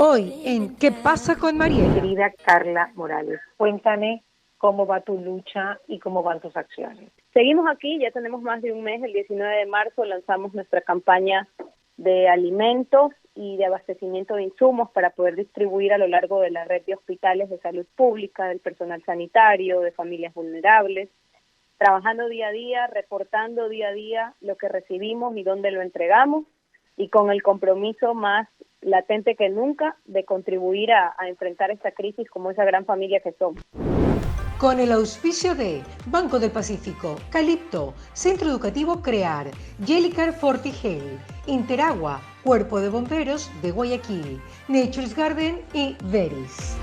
Hoy en ¿Qué pasa con Mariela? Querida Carla Morales, cuéntame cómo va tu lucha y cómo van tus acciones. Seguimos aquí, ya tenemos más de un mes, el 19 de marzo lanzamos nuestra campaña de alimentos y de abastecimiento de insumos para poder distribuir a lo largo de la red de hospitales de salud pública, del personal sanitario, de familias vulnerables, trabajando día a día, reportando día a día lo que recibimos y dónde lo entregamos, y con el compromiso más latente que nunca de contribuir a enfrentar esta crisis como esa gran familia que somos. Con el auspicio de Banco del Pacífico, Calipto, Centro Educativo CREAR, Jellicar Fortigel, Interagua, Cuerpo de Bomberos de Guayaquil, Nature's Garden y Veris.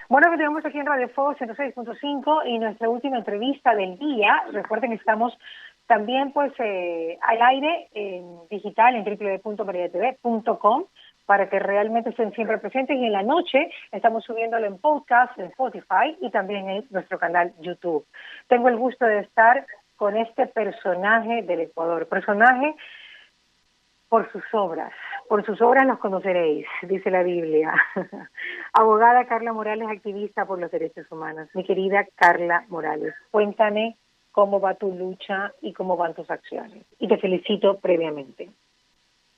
Bueno, que tenemos aquí en Radio Fuego 106.5 y nuestra última entrevista del día. Recuerden que estamos también al aire en digital en www.mariatv.com para que realmente estén siempre presentes, y en la noche estamos subiéndolo en podcast, en Spotify y también en nuestro canal YouTube. Tengo el gusto de estar con este personaje del Ecuador, personaje por sus obras los conoceréis, dice la Biblia. Abogada Carla Morales, activista por los derechos humanos. Mi querida Carla Morales, cuéntame cómo va tu lucha y cómo van tus acciones. Y te felicito previamente.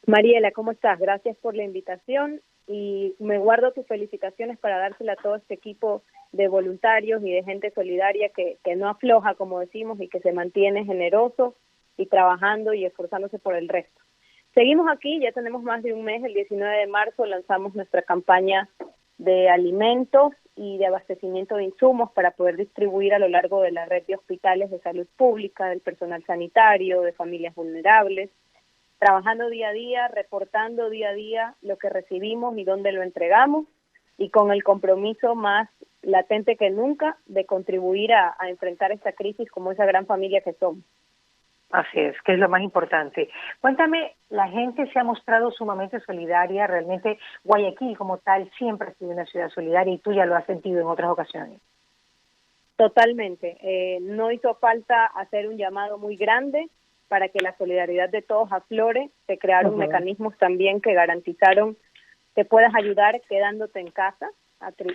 Mariela, ¿cómo estás? Gracias por la invitación y me guardo tus felicitaciones para dársela a todo este equipo de voluntarios y de gente solidaria que no afloja, como decimos, y que se mantiene generoso y trabajando y esforzándose por el resto. Seguimos aquí, ya tenemos más de un mes, el 19 de marzo lanzamos nuestra campaña de alimentos y de abastecimiento de insumos para poder distribuir a lo largo de la red de hospitales de salud pública, del personal sanitario, de familias vulnerables, trabajando día a día, reportando día a día lo que recibimos y dónde lo entregamos, y con el compromiso más latente que nunca de contribuir a enfrentar esta crisis como esa gran familia que somos. Así es, que es lo más importante. Cuéntame, la gente se ha mostrado sumamente solidaria, realmente Guayaquil como tal siempre ha sido una ciudad solidaria y tú ya lo has sentido en otras ocasiones. Totalmente, no hizo falta hacer un llamado muy grande para que la solidaridad de todos aflore. Se crearon mecanismos también que garantizaron que puedas ayudar quedándote en casa,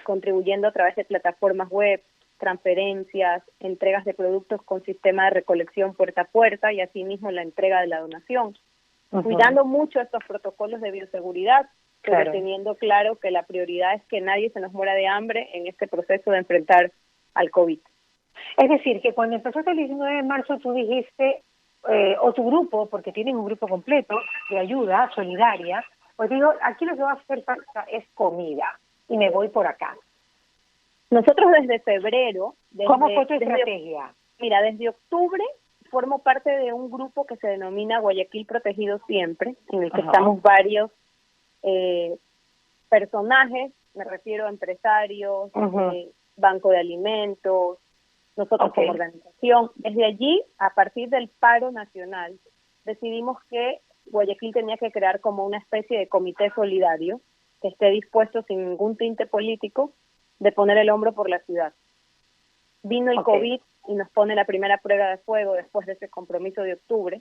contribuyendo a través de plataformas web, transferencias, entregas de productos con sistema de recolección puerta a puerta y asimismo la entrega de la donación. Cuidando mucho estos protocolos de bioseguridad, pero teniendo claro que la prioridad es que nadie se nos muera de hambre en este proceso de enfrentar al COVID. Es decir, que cuando empezaste el 19 de marzo tú dijiste, o tu grupo, porque tienen un grupo completo de ayuda solidaria, pues digo, aquí lo que va a hacer falta es comida y me voy por acá. Nosotros desde febrero... ¿Cómo fue tu estrategia? Mira, desde octubre formo parte de un grupo que se denomina Guayaquil Protegido Siempre, en el que estamos varios personajes, me refiero a empresarios, Banco de Alimentos, nosotros como organización. Desde allí, a partir del paro nacional, decidimos que Guayaquil tenía que crear como una especie de comité solidario que esté dispuesto sin ningún tinte político de poner el hombro por la ciudad. Vino el COVID y nos pone la primera prueba de fuego después de ese compromiso de octubre.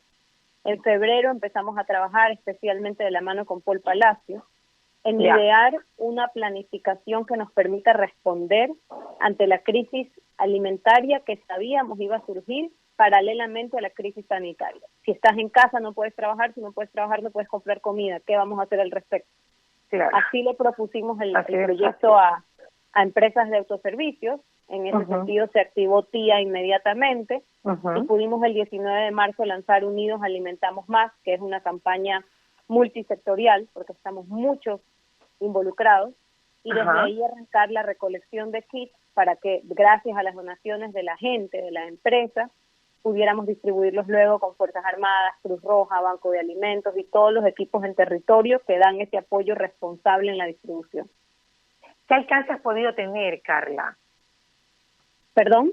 En febrero empezamos a trabajar especialmente de la mano con Paul Palacio en idear una planificación que nos permita responder ante la crisis alimentaria que sabíamos iba a surgir paralelamente a la crisis sanitaria. Si estás en casa no puedes trabajar, si no puedes trabajar no puedes comprar comida. ¿Qué vamos a hacer al respecto? Así le propusimos el proyecto a empresas de autoservicios. En ese sentido se activó TIA inmediatamente y pudimos el 19 de marzo lanzar Unidos Alimentamos Más, que es una campaña multisectorial, porque estamos muchos involucrados, y desde ahí arrancar la recolección de kits para que, gracias a las donaciones de la gente, de la empresa, pudiéramos distribuirlos luego con Fuerzas Armadas, Cruz Roja, Banco de Alimentos y todos los equipos en territorio que dan ese apoyo responsable en la distribución. ¿Qué alcance has podido tener, Carla? ¿Perdón?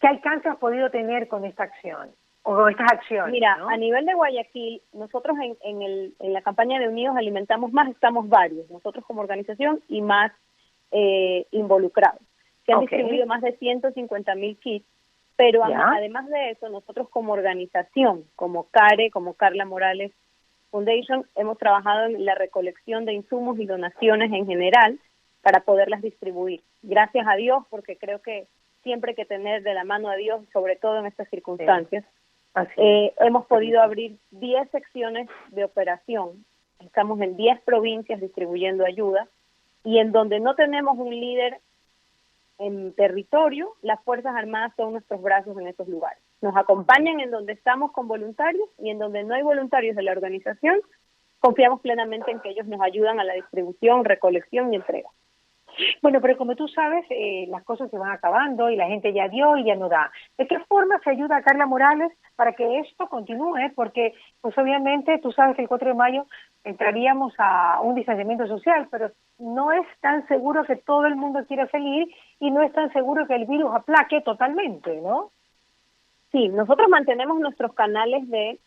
¿Qué alcance has podido tener con esta acción o con estas acciones? Mira, a nivel de Guayaquil, nosotros en la campaña de Unidos Alimentamos Más estamos varios, nosotros como organización y más involucrados. Se han distribuido más de 150,000 kits, pero además de eso, nosotros como organización, como CARE, como Carla Morales Foundation hemos trabajado en la recolección de insumos y donaciones en general para poderlas distribuir. Gracias a Dios, porque creo que siempre hay que tener de la mano a Dios, sobre todo en estas circunstancias. Hemos podido abrir 10 secciones de operación. Estamos en 10 provincias distribuyendo ayuda, y en donde no tenemos un líder en territorio, las Fuerzas Armadas son nuestros brazos en esos lugares. Nos acompañan en donde estamos con voluntarios, y en donde no hay voluntarios de la organización, confiamos plenamente en que ellos nos ayudan a la distribución, recolección y entrega. Bueno, pero como tú sabes, las cosas se van acabando y la gente ya dio y ya no da. ¿De qué forma se ayuda a Carla Morales para que esto continúe? Porque, pues obviamente, tú sabes que el 4 de mayo entraríamos a un distanciamiento social, pero no es tan seguro que todo el mundo quiera salir y no es tan seguro que el virus aplaque totalmente, ¿no? Sí, nosotros mantenemos nuestros canales de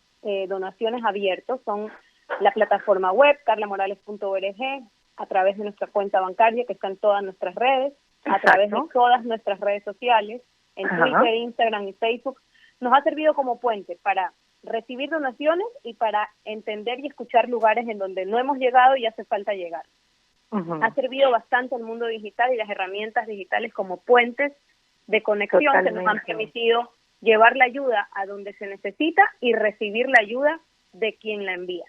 donaciones abiertos. Son la plataforma web, carlamorales.org, a través de nuestra cuenta bancaria, que está en todas nuestras redes, a través de todas nuestras redes sociales, en Twitter, Instagram y Facebook. Nos ha servido como puente para recibir donaciones y para entender y escuchar lugares en donde no hemos llegado y hace falta llegar. Ha servido bastante el mundo digital y las herramientas digitales como puentes de conexión que nos han permitido llevar la ayuda a donde se necesita y recibir la ayuda de quien la envía.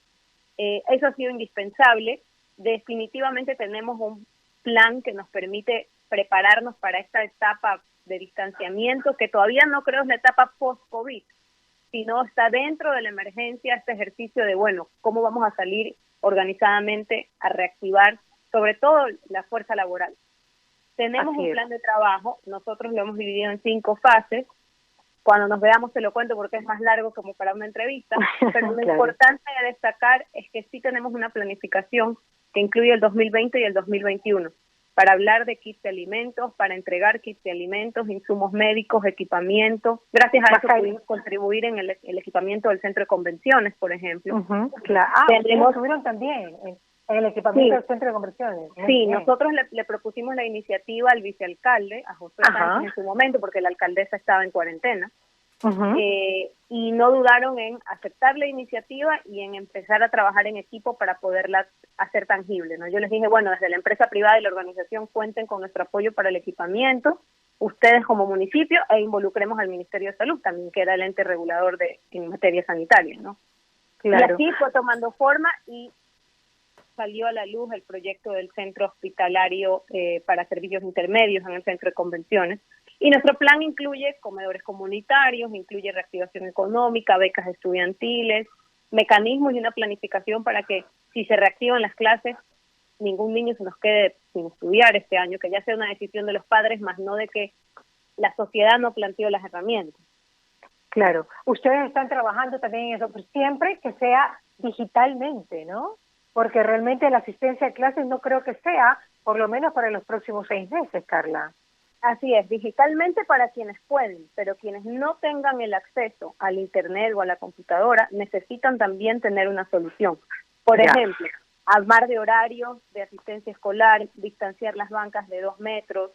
Eso ha sido indispensable. Definitivamente tenemos un plan que nos permite prepararnos para esta etapa de distanciamiento, que todavía no creo es la etapa post-COVID, sino está dentro de la emergencia este ejercicio de, bueno, cómo vamos a salir organizadamente a reactivar, sobre todo la fuerza laboral. Tenemos un plan de trabajo, nosotros lo hemos dividido en 5 fases. Cuando nos veamos te lo cuento porque es más largo como para una entrevista, pero lo importante de destacar es que sí tenemos una planificación que incluye el 2020 y el 2021, para hablar de kits de alimentos, para entregar kits de alimentos, insumos médicos, equipamiento. Gracias a eso pudimos contribuir en el equipamiento del centro de convenciones, por ejemplo. Estuvieron también en el equipamiento del centro de convenciones. Sí, nosotros le propusimos la iniciativa al vicealcalde, a José Sánchez en su momento, porque la alcaldesa estaba en cuarentena, y no dudaron en aceptar la iniciativa y en empezar a trabajar en equipo para poderla hacer tangible, ¿no? Yo les dije, bueno, desde la empresa privada y la organización cuenten con nuestro apoyo para el equipamiento, ustedes como municipio, e involucremos al Ministerio de Salud también, que era el ente regulador en materia sanitaria, ¿no? Y así fue tomando forma y salió a la luz el proyecto del centro hospitalario para servicios intermedios en el centro de convenciones. Y nuestro plan incluye comedores comunitarios, incluye reactivación económica, becas estudiantiles, mecanismos y una planificación para que si se reactivan las clases, ningún niño se nos quede sin estudiar este año, que ya sea una decisión de los padres, más no de que la sociedad no planteó las herramientas. Claro, ustedes están trabajando también en eso, pero siempre que sea digitalmente, ¿no? Porque realmente la asistencia a clases no creo que sea, por lo menos para los próximos 6 meses, Carla. Así es, digitalmente para quienes pueden, pero quienes no tengan el acceso al internet o a la computadora necesitan también tener una solución. Por ejemplo, armar de horarios de asistencia escolar, distanciar las bancas de 2 metros,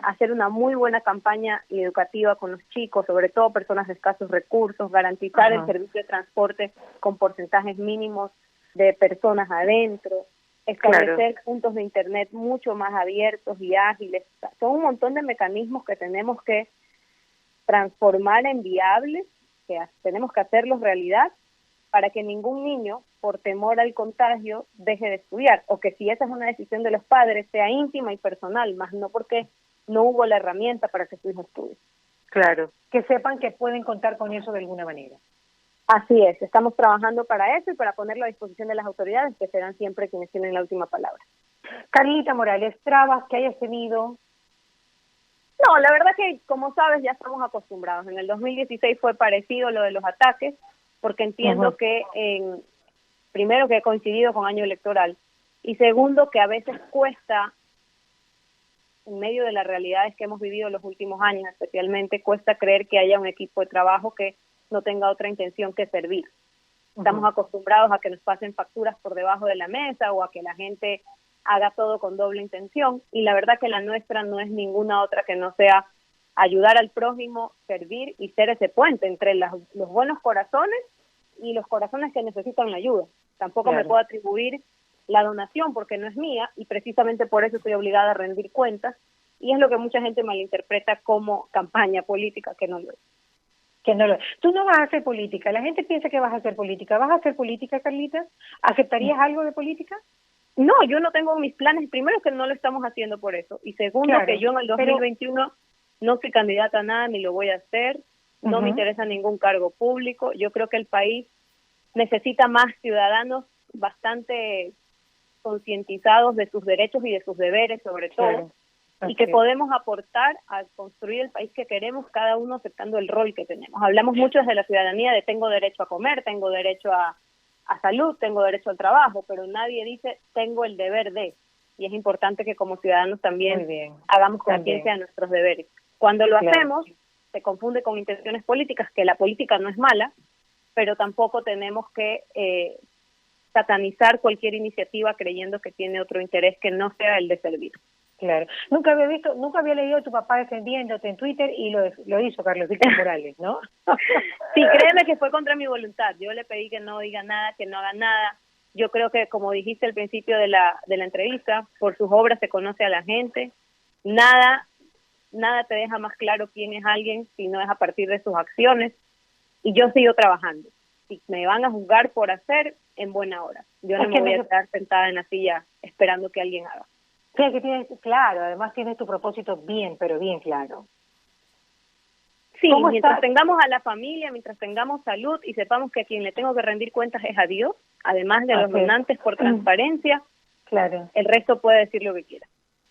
hacer una muy buena campaña educativa con los chicos, sobre todo personas de escasos recursos, garantizar el servicio de transporte con porcentajes mínimos de personas adentro, establecer puntos de internet mucho más abiertos y ágiles. Son un montón de mecanismos que tenemos que transformar en viables, que tenemos que hacerlos realidad para que ningún niño, por temor al contagio, deje de estudiar, o que si esa es una decisión de los padres, sea íntima y personal, más no porque no hubo la herramienta para que su hijo estudie. Claro, que sepan que pueden contar con eso de alguna manera. Así es, estamos trabajando para eso y para ponerlo a disposición de las autoridades, que serán siempre quienes tienen la última palabra. Carlita Morales, trabas que hayas tenido. No, la verdad que, como sabes, ya estamos acostumbrados. En el 2016 fue parecido lo de los ataques, porque entiendo que, primero, que he coincidido con año electoral, y segundo, que a veces cuesta, en medio de las realidades que hemos vivido los últimos años, especialmente, cuesta creer que haya un equipo de trabajo que no tenga otra intención que servir. Estamos acostumbrados a que nos pasen facturas por debajo de la mesa o a que la gente haga todo con doble intención, y la verdad que la nuestra no es ninguna otra que no sea ayudar al prójimo, servir y ser ese puente entre los buenos corazones y los corazones que necesitan la ayuda. Tampoco me puedo atribuir la donación porque no es mía y precisamente por eso estoy obligada a rendir cuentas, y es lo que mucha gente malinterpreta como campaña política, que no lo es. Que no lo... Tú no vas a hacer política, la gente piensa que vas a hacer política. ¿Vas a hacer política, Carlita? ¿Aceptarías algo de política? No, yo no tengo mis planes. Primero, que no lo estamos haciendo por eso, y segundo, que yo en el 2021 no soy candidata a nada ni lo voy a hacer. No me interesa ningún cargo público. Yo creo que el país necesita más ciudadanos bastante concientizados de sus derechos y de sus deberes, sobre todo, y que podemos aportar a construir el país que queremos, cada uno aceptando el rol que tenemos. Hablamos mucho desde la ciudadanía de tengo derecho a comer, tengo derecho a salud, tengo derecho al trabajo, pero nadie dice tengo el deber de, y es importante que como ciudadanos también hagamos conciencia de nuestros deberes. Cuando lo hacemos, se confunde con intenciones políticas, que la política no es mala, pero tampoco tenemos que satanizar cualquier iniciativa creyendo que tiene otro interés que no sea el de servir. Claro. Nunca había leído a tu papá defendiéndote en Twitter, y lo hizo Carlos Víctor Morales, ¿no? Sí, créeme que fue contra mi voluntad. Yo le pedí que no diga nada, que no haga nada. Yo creo que, como dijiste al principio de la entrevista, por sus obras se conoce a la gente. Nada te deja más claro quién es alguien si no es a partir de sus acciones. Y yo sigo trabajando. Si me van a juzgar por hacer, en buena hora. Yo no me voy a quedar sentada en la silla esperando que alguien haga. Sí, que tienes, claro, además tienes tu propósito bien, pero bien claro. Sí, mientras tengamos a la familia, mientras tengamos salud y sepamos que a quien le tengo que rendir cuentas es a Dios, además de los donantes por transparencia, el resto puede decir lo que quiera.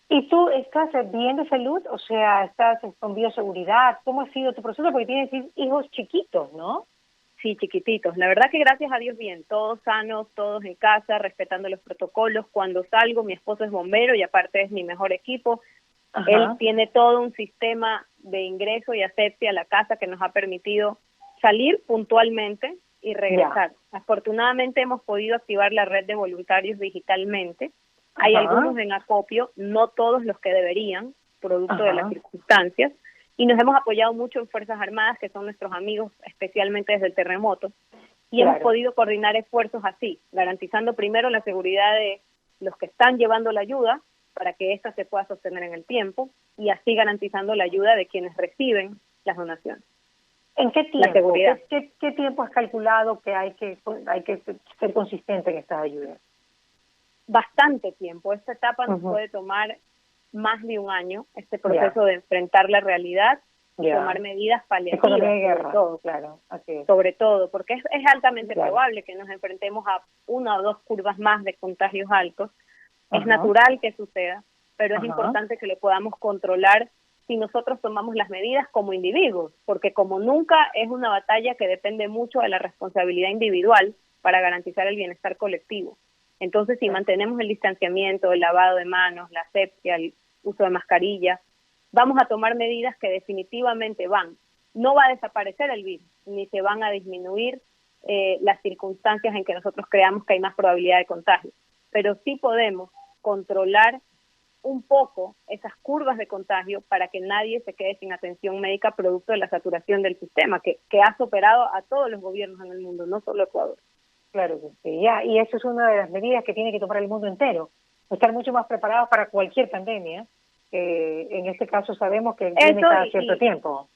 ¿Y tú estás bien de salud? O sea, ¿estás con bioseguridad? ¿Cómo ha sido tu proceso? Porque tienes hijos chiquitos, ¿no? Sí, chiquititos. La verdad que gracias a Dios bien, todos sanos, todos en casa, respetando los protocolos. Cuando salgo, mi esposo es bombero y aparte es mi mejor equipo. Él tiene todo un sistema de ingreso y asepsia a la casa que nos ha permitido salir puntualmente y regresar. Afortunadamente hemos podido activar la red de voluntarios digitalmente. Hay algunos en acopio, no todos los que deberían, producto de las circunstancias. Y nos hemos apoyado mucho en Fuerzas Armadas, que son nuestros amigos, especialmente desde el terremoto, y hemos podido coordinar esfuerzos así, garantizando primero la seguridad de los que están llevando la ayuda, para que ésta se pueda sostener en el tiempo, y así garantizando la ayuda de quienes reciben las donaciones. ¿En qué tiempo? La seguridad. ¿Qué tiempo has calculado que hay que ser consistente en estas ayudas? Bastante tiempo. Esta etapa nos puede tomar más de un año, este proceso de enfrentar la realidad y tomar medidas paliativas, sobre todo, sobre todo, porque es altamente probable que nos enfrentemos a una o dos curvas más de contagios altos. Es natural que suceda, pero es importante que lo podamos controlar si nosotros tomamos las medidas como individuos, porque como nunca es una batalla que depende mucho de la responsabilidad individual para garantizar el bienestar colectivo. Entonces, si mantenemos el distanciamiento, el lavado de manos, la asepsia, el uso de mascarilla, vamos a tomar medidas que definitivamente no va a desaparecer el virus, ni se van a disminuir las circunstancias en que nosotros creamos que hay más probabilidad de contagio, pero sí podemos controlar un poco esas curvas de contagio para que nadie se quede sin atención médica producto de la saturación del sistema, que ha superado a todos los gobiernos en el mundo, no solo Ecuador. Claro que sí, y eso es una de las medidas que tiene que tomar el mundo entero, estar mucho más preparados para cualquier pandemia. En este caso sabemos que viene cada cierto tiempo.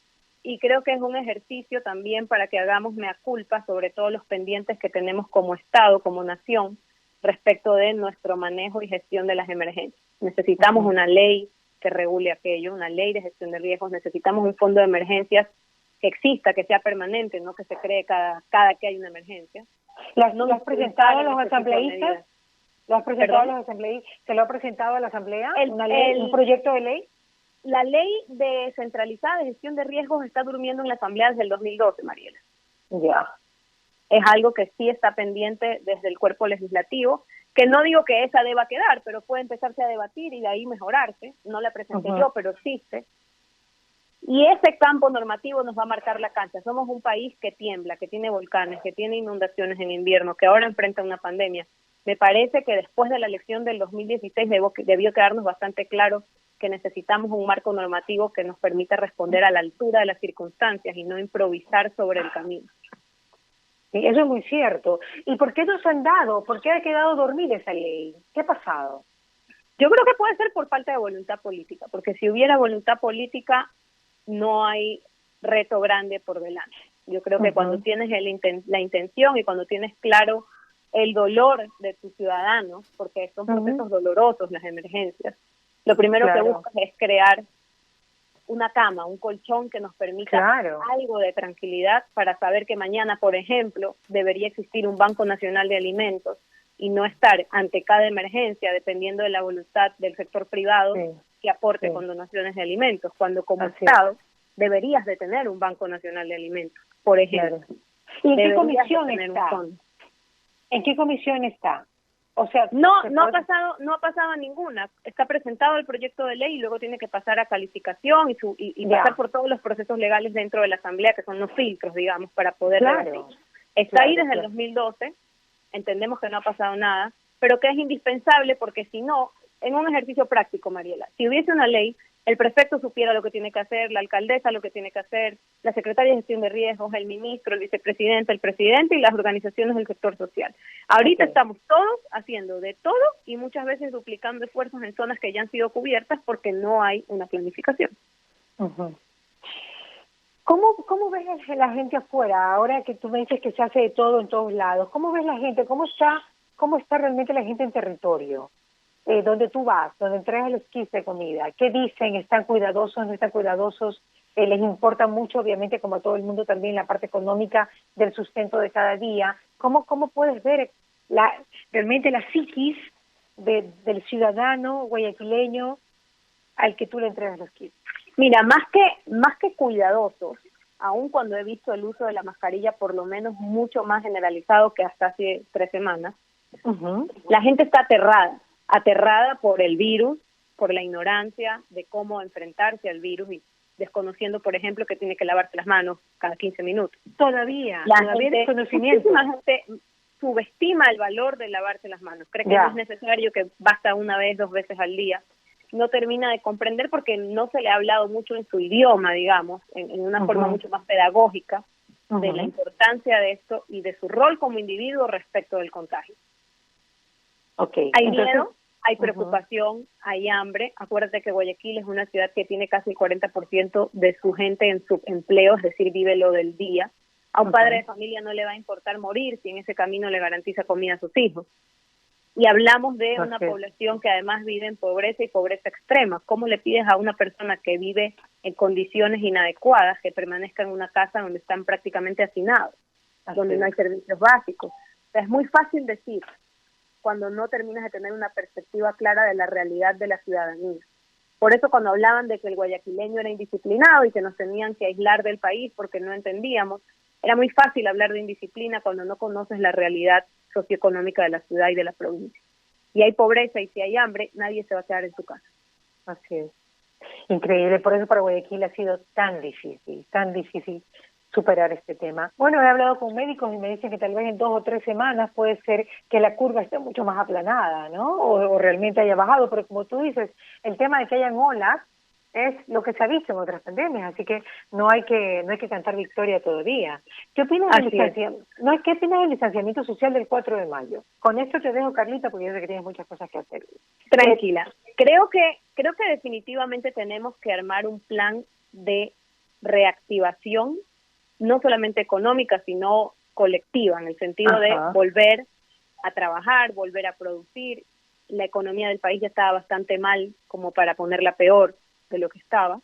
Y creo que es un ejercicio también para que hagamos mea culpa sobre todos los pendientes que tenemos como Estado, como nación, respecto de nuestro manejo y gestión de las emergencias. Necesitamos una ley que regule aquello, una ley de gestión de riesgos, necesitamos un fondo de emergencias que exista, que sea permanente, no que se cree cada que hay una emergencia. ¿Lo has presentado a los asambleístas? ¿Lo has presentado a los asambleístas? ¿Se lo ha presentado a la asamblea? ¿Un proyecto de ley? La ley descentralizada de gestión de riesgos está durmiendo en la asamblea desde el 2012, Mariela. Ya. Es algo que sí está pendiente desde el cuerpo legislativo, que no digo que esa deba quedar, pero puede empezarse a debatir y de ahí mejorarse. No la presenté yo, pero existe. Y ese campo normativo nos va a marcar la cancha. Somos un país que tiembla, que tiene volcanes, que tiene inundaciones en invierno, que ahora enfrenta una pandemia. Me parece que después de la elección del 2016 debió quedarnos bastante claro que necesitamos un marco normativo que nos permita responder a la altura de las circunstancias y no improvisar sobre el camino. Sí, eso es muy cierto. ¿Y por qué no se han dado? ¿Por qué ha quedado dormida esa ley? ¿Qué ha pasado? Yo creo que puede ser por falta de voluntad política, porque si hubiera voluntad política, no hay reto grande por delante. Yo creo que cuando tienes la intención y cuando tienes claro el dolor de tus ciudadanos, porque son procesos dolorosos las emergencias, lo primero que buscas es crear una cama, un colchón que nos permita algo de tranquilidad para saber que mañana, por ejemplo, debería existir un Banco Nacional de Alimentos y no estar ante cada emergencia dependiendo de la voluntad del sector privado que aporte con donaciones de alimentos, cuando como Estado deberías de tener un Banco Nacional de Alimentos, por ejemplo. ¿Y en qué comisión está? ¿En qué comisión está? O sea, no ha pasado a ninguna. Está presentado el proyecto de ley y luego tiene que pasar a calificación y pasar por todos los procesos legales dentro de la Asamblea, que son los filtros, digamos, para poder debatir. Está ahí desde el 2012, entendemos que no ha pasado nada, pero que es indispensable porque si no, en un ejercicio práctico, Mariela, si hubiese una ley, el prefecto supiera lo que tiene que hacer, la alcaldesa lo que tiene que hacer, la secretaria de gestión de riesgos, el ministro, el vicepresidente, el presidente y las organizaciones del sector social. Ahorita estamos todos haciendo de todo y muchas veces duplicando esfuerzos en zonas que ya han sido cubiertas porque no hay una planificación. ¿Cómo ves la gente afuera? Ahora que tú me dices que se hace de todo en todos lados, ¿cómo ves la gente? ¿Cómo está realmente la gente en territorio? Donde tú vas, donde entregas los kits de comida, ¿qué dicen? ¿Están cuidadosos, no están cuidadosos? Les importa mucho, obviamente, como a todo el mundo también, la parte económica del sustento de cada día. ¿Cómo puedes ver realmente la psiquis del ciudadano guayaquileño al que tú le entregas los kits? Mira, más que cuidadosos, aun cuando he visto el uso de la mascarilla por lo menos mucho más generalizado que hasta hace 3 semanas, la gente está aterrada por el virus, por la ignorancia de cómo enfrentarse al virus y desconociendo, por ejemplo, que tiene que lavarse las manos cada 15 minutos. Todavía desconocimiento. Muchísima gente subestima el valor de lavarse las manos, cree que no es necesario, que basta una vez, 2 veces al día. No termina de comprender porque no se le ha hablado mucho en su idioma, digamos, en una forma mucho más pedagógica de la importancia de esto y de su rol como individuo respecto del contagio. Hay miedo, hay preocupación, hay hambre. Acuérdate que Guayaquil es una ciudad que tiene casi el 40% de su gente en subempleo, es decir, vive lo del día. A un padre de familia no le va a importar morir si en ese camino le garantiza comida a sus hijos. Y hablamos de una población que además vive en pobreza y pobreza extrema. ¿Cómo le pides a una persona que vive en condiciones inadecuadas que permanezca en una casa donde están prácticamente hacinados, donde no hay servicios básicos? O sea, es muy fácil decir cuando no terminas de tener una perspectiva clara de la realidad de la ciudadanía. Por eso cuando hablaban de que el guayaquileño era indisciplinado y que nos tenían que aislar del país porque no entendíamos, era muy fácil hablar de indisciplina cuando no conoces la realidad socioeconómica de la ciudad y de la provincia. Y hay pobreza y si hay hambre, nadie se va a quedar en su casa. Así es. Increíble, por eso para Guayaquil ha sido tan difícil superar este tema. Bueno, he hablado con médicos y me dicen que tal vez en 2 o 3 semanas puede ser que la curva esté mucho más aplanada, ¿no? O realmente haya bajado, pero como tú dices, el tema de que hayan olas es lo que se ha visto en otras pandemias, así que no hay que cantar victoria todavía. ¿Qué opinas del distanciamiento social del 4 de mayo? Con esto te dejo, Carlita, porque yo sé que tienes muchas cosas que hacer. Tranquila. Creo que definitivamente tenemos que armar un plan de reactivación, no solamente económica, sino colectiva, en el sentido de volver a trabajar, volver a producir. La economía del país ya estaba bastante mal como para ponerla peor de lo que estaba,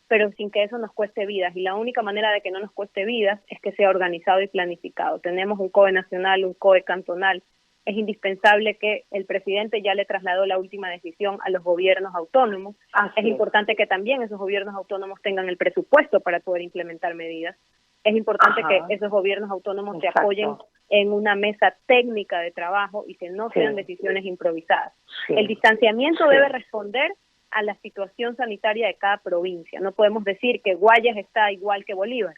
pero sin que eso nos cueste vidas. Y la única manera de que no nos cueste vidas es que sea organizado y planificado. Tenemos un COE nacional, un COE cantonal. Es indispensable que el presidente ya le trasladó la última decisión a los gobiernos autónomos. Es importante que también esos gobiernos autónomos tengan el presupuesto para poder implementar medidas. Es importante que esos gobiernos autónomos se apoyen en una mesa técnica de trabajo y que no sean decisiones improvisadas. El distanciamiento debe responder a la situación sanitaria de cada provincia. No podemos decir que Guayas está igual que Bolívar.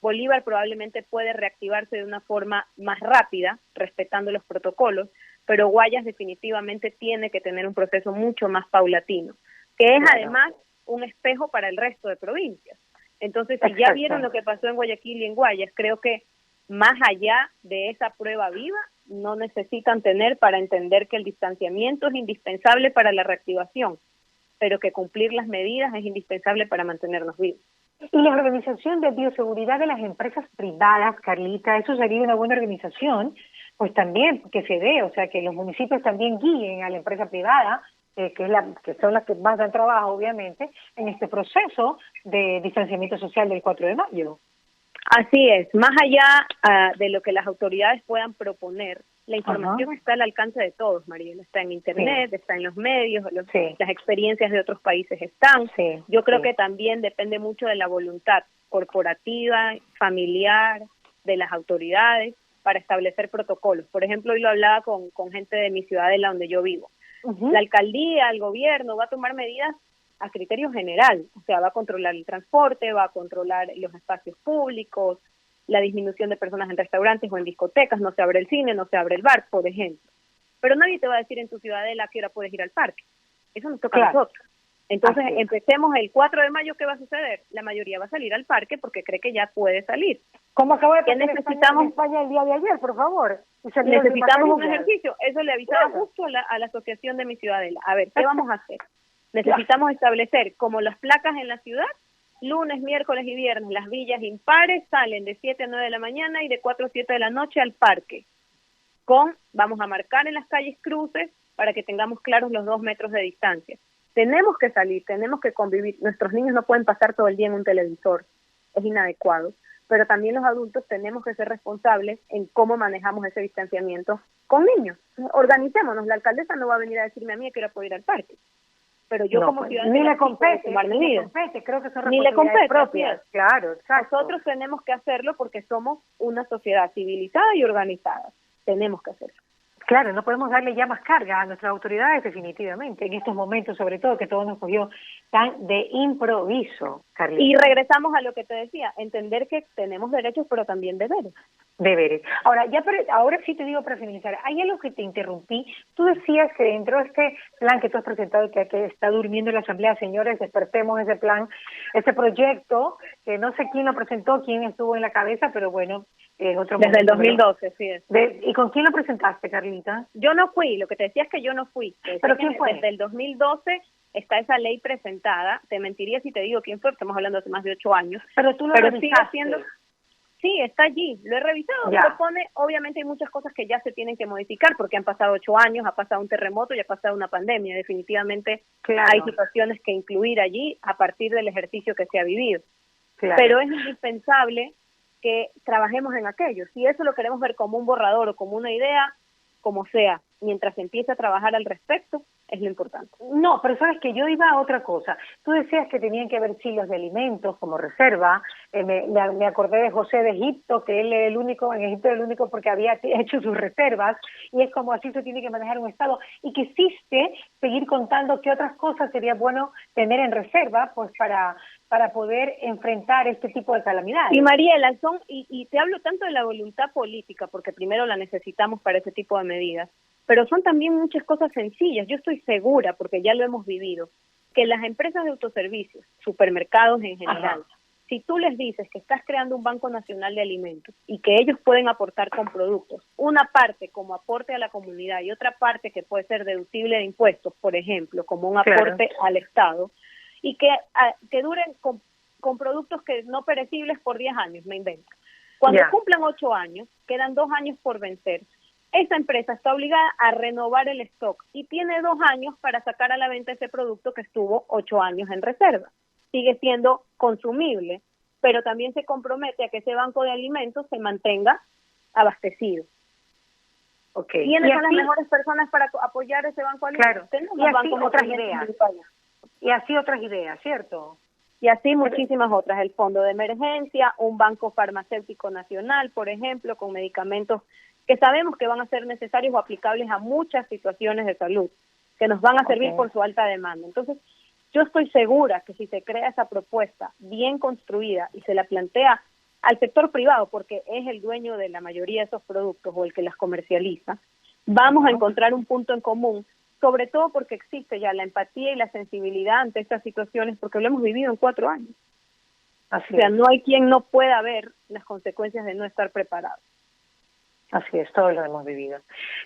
Bolívar probablemente puede reactivarse de una forma más rápida, respetando los protocolos, pero Guayas definitivamente tiene que tener un proceso mucho más paulatino, que es además un espejo para el resto de provincias. Entonces, si ya vieron lo que pasó en Guayaquil y en Guayas, creo que más allá de esa prueba viva, no necesitan tener para entender que el distanciamiento es indispensable para la reactivación, pero que cumplir las medidas es indispensable para mantenernos vivos. Y la organización de bioseguridad de las empresas privadas, Carlita, eso sería una buena organización, pues también que se dé, o sea, que los municipios también guíen a la empresa privada, que son las que más dan trabajo, obviamente, en este proceso de distanciamiento social del 4 de mayo. Así es, más allá de lo que las autoridades puedan proponer, la información está al alcance de todos, Mariela. Está en Internet, está en los medios, las experiencias de otros países están. Yo creo que también depende mucho de la voluntad corporativa, familiar, de las autoridades para establecer protocolos. Por ejemplo, hoy lo hablaba con gente de mi ciudadela donde yo vivo. La alcaldía, el gobierno va a tomar medidas a criterio general, o sea, va a controlar el transporte, va a controlar los espacios públicos, la disminución de personas en restaurantes o en discotecas, no se abre el cine, no se abre el bar, por ejemplo. Pero nadie te va a decir en tu ciudadela a qué hora puedes ir al parque. Eso nos toca a nosotros. Entonces, empecemos el 4 de mayo, ¿qué va a suceder? La mayoría va a salir al parque porque cree que ya puede salir. ¿Cómo acaba de pasar en España el día de ayer, por favor? Necesitamos un ejercicio. Eso le avisaba justo a la asociación de mi ciudadela. A ver, ¿qué vamos a hacer? Necesitamos establecer como las placas en la ciudad, lunes, miércoles y viernes, las villas impares salen de 7 a 9 de la mañana y de 4 a 7 de la noche al parque. Vamos a marcar en las calles cruces para que tengamos claros los 2 metros de distancia. Tenemos que salir, tenemos que convivir. Nuestros niños no pueden pasar todo el día en un televisor, es inadecuado. Pero también los adultos tenemos que ser responsables en cómo manejamos ese distanciamiento con niños. Organicémonos, la alcaldesa no va a venir a decirme a mí que quiero poder ir al parque. Pero yo como ciudadana ni le compete, creo que son responsabilidades propias. Claro, exacto. Nosotros tenemos que hacerlo porque somos una sociedad civilizada y organizada. Tenemos que hacerlo. Claro, no podemos darle ya más carga a nuestras autoridades definitivamente, en estos momentos sobre todo que todo nos cogió tan de improviso, Carlita. Y regresamos a lo que te decía, entender que tenemos derechos pero también deberes. Deberes. Ahora, ahora sí te digo para finalizar, hay algo que te interrumpí. Tú decías que dentro de este plan que tú has presentado, que está durmiendo en la Asamblea, señores, despertemos ese plan, ese proyecto, que no sé quién lo presentó, quién estuvo en la cabeza, pero bueno, es otro Desde el 2012, sí es. ¿Y con quién lo presentaste, Carlita? Yo no fui, lo que te decía es que yo no fui. ¿Pero quién fue? Desde el 2012 está esa ley presentada, te mentiría si te digo quién fue, estamos hablando de hace más de 8 años. Pero tú lo revisaste. Sí, está allí, lo he revisado, propone, obviamente hay muchas cosas que ya se tienen que modificar porque han pasado 8 años, ha pasado un terremoto y ha pasado una pandemia, definitivamente hay situaciones que incluir allí a partir del ejercicio que se ha vivido, pero es indispensable que trabajemos en aquello, si eso lo queremos ver como un borrador o como una idea, como sea, mientras se empiece a trabajar al respecto, es lo importante. No, pero sabes que yo iba a otra cosa. Tú decías que tenían que haber silos de alimentos como reserva. Me acordé de José de Egipto, que él es el único, en Egipto es el único porque había hecho sus reservas, y es como así se tiene que manejar un Estado. Y que existe seguir contando qué otras cosas sería bueno tener en reserva, pues para poder enfrentar este tipo de calamidades. Y Mariela, y te hablo tanto de la voluntad política, porque primero la necesitamos para ese tipo de medidas, pero son también muchas cosas sencillas. Yo estoy segura, porque ya lo hemos vivido, que las empresas de autoservicios, supermercados en general, si tú les dices que estás creando un Banco Nacional de Alimentos y que ellos pueden aportar con productos, una parte como aporte a la comunidad y otra parte que puede ser deducible de impuestos, por ejemplo, como un aporte al Estado, y que duren con productos que no perecibles por 10 años, me invento. Cuando cumplan 8 años, quedan 2 años por vencer, esa empresa está obligada a renovar el stock y tiene 2 años para sacar a la venta ese producto que estuvo 8 años en reserva. Sigue siendo consumible, pero también se compromete a que ese banco de alimentos se mantenga abastecido. ¿Quiénes son las mejores personas para apoyar ese banco de alimentos? Tenemos y así otras ideas. Y así otras ideas, ¿cierto? Y así muchísimas otras, el fondo de emergencia, un banco farmacéutico nacional, por ejemplo, con medicamentos que sabemos que van a ser necesarios o aplicables a muchas situaciones de salud, que nos van a servir por su alta demanda. Entonces, yo estoy segura que si se crea esa propuesta bien construida y se la plantea al sector privado, porque es el dueño de la mayoría de esos productos o el que las comercializa, vamos a encontrar un punto en común, sobre todo porque existe ya la empatía y la sensibilidad ante estas situaciones, porque lo hemos vivido en 4 años. Así O sea, es. no hay quien no pueda ver las consecuencias de no estar preparado. Así es, todos lo hemos vivido.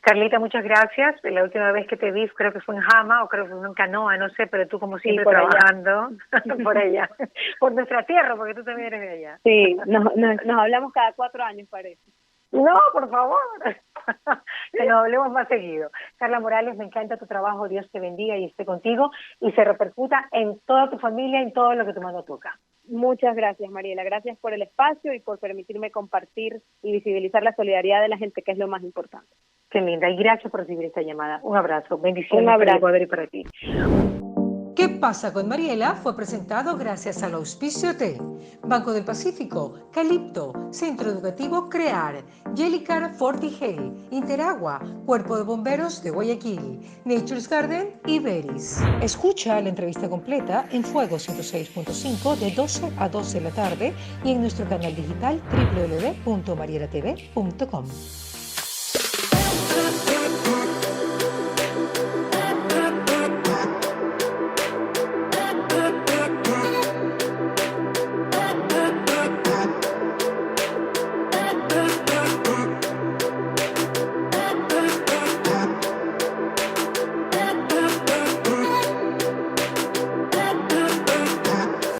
Carlita, muchas gracias. La última vez que te vi creo que fue en Jama o creo que fue en Canoa, no sé, pero tú como siempre por allá. trabajando por allá, por nuestra tierra, porque tú también eres de allá. Sí, nos hablamos cada 4 años, parece. No, por favor, que nos hablemos más seguido. Carla Morales, me encanta tu trabajo, Dios te bendiga y esté contigo y se repercuta en toda tu familia, en todo lo que tu mano toca. Muchas gracias, Mariela. Gracias por el espacio y por permitirme compartir y visibilizar la solidaridad de la gente, que es lo más importante. Qué linda, y gracias por recibir esta llamada. Un abrazo, bendiciones Un abrazo. para el Ecuador y para ti. ¿Qué pasa con Mariela? Fue presentado gracias al auspicio de Banco del Pacífico, Calipto, Centro Educativo CREAR, Jellicar Fortigel, Interagua, Cuerpo de Bomberos de Guayaquil, Nature's Garden y Beris. Escucha la entrevista completa en Fuego 106.5 de 12 a 12 de la tarde y en nuestro canal digital www.marielatv.com.